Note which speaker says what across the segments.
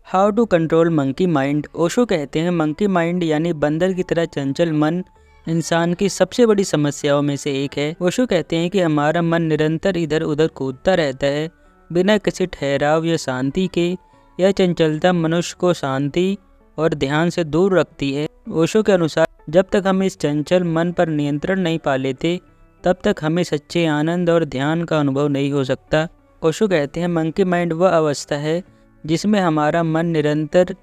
Speaker 1: How to control monkey mind. Osho कहते हैं monkey mind यानी बंदर की तरह चंचल मन इंसान की सबसे बड़ी समस्याओं में से एक है। ओशो कहते हैं कि हमारा मन निरंतर इधर उधर कूदता रहता है बिना किसी ठहराव या शांति के। यह चंचलता मनुष्य को शांति और ध्यान से दूर रखती है। ओशो के अनुसार जब तक हम इस चंचल मन पर नियंत्रण नहीं पा लेते तब तक हमें सच्चे आनंद और ध्यान का अनुभव नहीं हो सकता। ओशो कहते हैं मंकी माइंड वह अवस्था है जिसमें हमारा मन निरंतर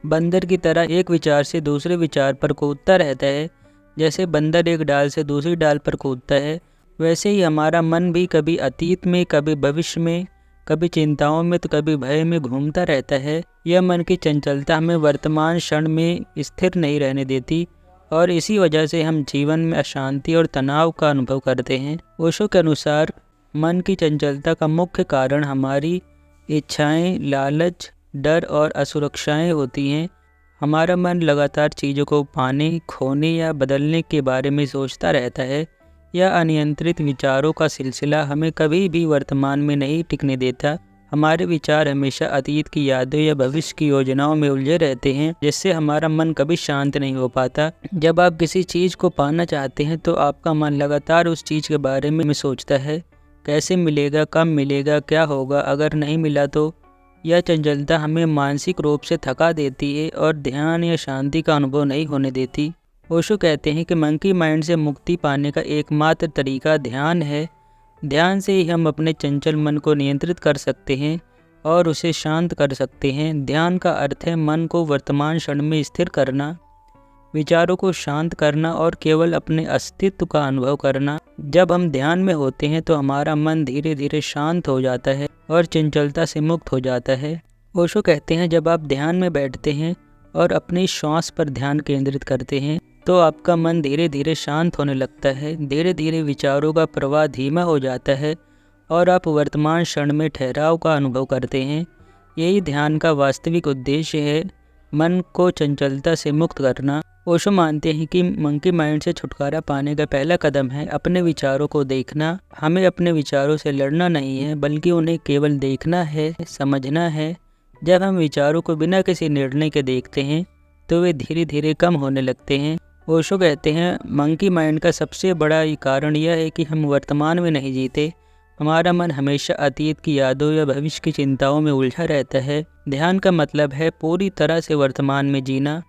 Speaker 1: बंदर की तरह एक विचार से दूसरे विचार पर कूदता रहता है। जैसे बंदर एक डाल से दूसरी डाल पर कूदता है, वैसे ही हमारा मन भी कभी अतीत में, कभी भविष्य में, कभी चिंताओं में तो कभी भय में घूमता रहता है। यह मन की चंचलता हमें वर्तमान क्षण में स्थिर नहीं रहने देती और इसी वजह से हम जीवन में अशांति और तनाव का अनुभव करते हैं। ओशो के अनुसार मन की चंचलता का मुख्य कारण हमारी इच्छाएं, लालच, डर और असुरक्षाएं होती हैं। हमारा मन लगातार चीज़ों को पाने, खोने या बदलने के बारे में सोचता रहता है। यह अनियंत्रित विचारों का सिलसिला हमें कभी भी वर्तमान में नहीं टिकने देता। हमारे विचार हमेशा अतीत की यादों या भविष्य की योजनाओं में उलझे रहते हैं, जिससे हमारा मन कभी शांत नहीं हो पाता। जब आप किसी चीज़ को पाना चाहते हैं तो आपका मन लगातार उस चीज़ के बारे में सोचता है, कैसे मिलेगा, कब मिलेगा, क्या होगा अगर नहीं मिला तो। यह चंचलता हमें मानसिक रूप से थका देती है और ध्यान या शांति का अनुभव नहीं होने देती। ओशो कहते हैं कि मंकी माइंड से मुक्ति पाने का एकमात्र तरीका ध्यान है। ध्यान से ही हम अपने चंचल मन को नियंत्रित कर सकते हैं और उसे शांत कर सकते हैं। ध्यान का अर्थ है मन को वर्तमान क्षण में स्थिर करना, विचारों को शांत करना और केवल अपने अस्तित्व का अनुभव करना। जब हम ध्यान में होते हैं तो हमारा मन धीरे धीरे शांत हो जाता है और चंचलता से मुक्त हो जाता है। ओशो कहते हैं जब आप ध्यान में बैठते हैं और अपनी श्वास पर ध्यान केंद्रित करते हैं तो आपका मन धीरे धीरे शांत होने लगता है। धीरे धीरे विचारों का प्रवाह धीमा हो जाता है और आप वर्तमान क्षण में ठहराव का अनुभव करते हैं। यही ध्यान का वास्तविक उद्देश्य है, मन को चंचलता से मुक्त करना। ओशो मानते हैं कि मंकी माइंड से छुटकारा पाने का पहला कदम है अपने विचारों को देखना। हमें अपने विचारों से लड़ना नहीं है, बल्कि उन्हें केवल देखना है, समझना है। जब हम विचारों को बिना किसी निर्णय के देखते हैं तो वे धीरे धीरे कम होने लगते हैं। ओशो कहते हैं मंकी माइंड का सबसे बड़ा कारण यह है कि हम वर्तमान में नहीं जीते। हमारा मन हमेशा अतीत की यादों या भविष्य की चिंताओं में उलझा रहता है। ध्यान का मतलब है पूरी तरह से वर्तमान में जीना,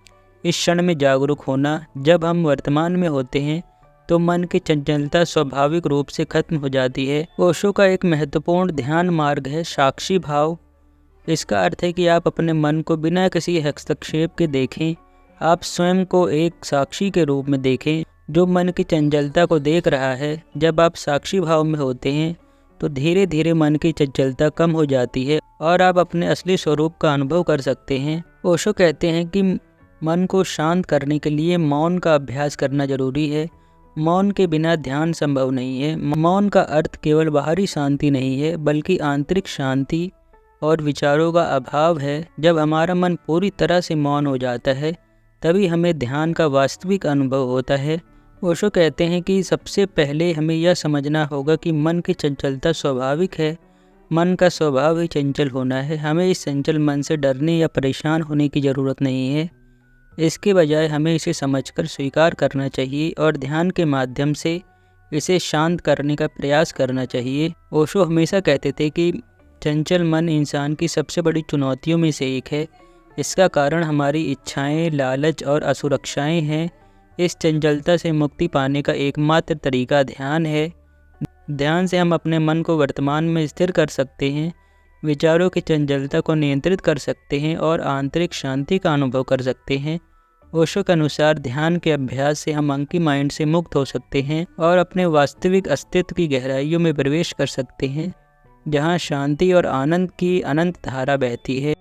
Speaker 1: इस क्षण में जागरूक होना। जब हम वर्तमान में होते हैं तो मन की चंचलता स्वाभाविक रूप से खत्म हो जाती है। ओशो का एक महत्वपूर्ण ध्यान मार्ग है साक्षी भाव। इसका अर्थ है कि आप अपने मन को बिना किसी हस्तक्षेप के देखें। आप स्वयं को एक साक्षी के रूप में देखें जो मन की चंचलता को देख रहा है। जब आप साक्षी भाव में होते हैं तो धीरे धीरे मन की चंचलता कम हो जाती है और आप अपने असली स्वरूप का अनुभव कर सकते हैं। ओशो कहते हैं कि मन को शांत करने के लिए मौन का अभ्यास करना जरूरी है। मौन के बिना ध्यान संभव नहीं है। मौन का अर्थ केवल बाहरी शांति नहीं है, बल्कि आंतरिक शांति और विचारों का अभाव है। जब हमारा मन पूरी तरह से मौन हो जाता है तभी हमें ध्यान का वास्तविक अनुभव होता है। ओशो कहते हैं कि सबसे पहले हमें यह समझना होगा कि मन की चंचलता स्वाभाविक है। मन का स्वभाव ही चंचल होना है। हमें इस चंचल मन से डरने या परेशान होने की ज़रूरत नहीं है। इसके बजाय हमें इसे समझकर स्वीकार करना चाहिए और ध्यान के माध्यम से इसे शांत करने का प्रयास करना चाहिए। ओशो हमेशा कहते थे कि चंचल मन इंसान की सबसे बड़ी चुनौतियों में से एक है। इसका कारण हमारी इच्छाएं, लालच और असुरक्षाएं हैं। इस चंचलता से मुक्ति पाने का एकमात्र तरीका ध्यान है। ध्यान से हम अपने मन को वर्तमान में स्थिर कर सकते हैं, विचारों की चंचलता को नियंत्रित कर सकते हैं और आंतरिक शांति का अनुभव कर सकते हैं। ओशो के अनुसार ध्यान के अभ्यास से हम मंकी माइंड से मुक्त हो सकते हैं और अपने वास्तविक अस्तित्व की गहराइयों में प्रवेश कर सकते हैं, जहां शांति और आनंद की अनंत धारा बहती है।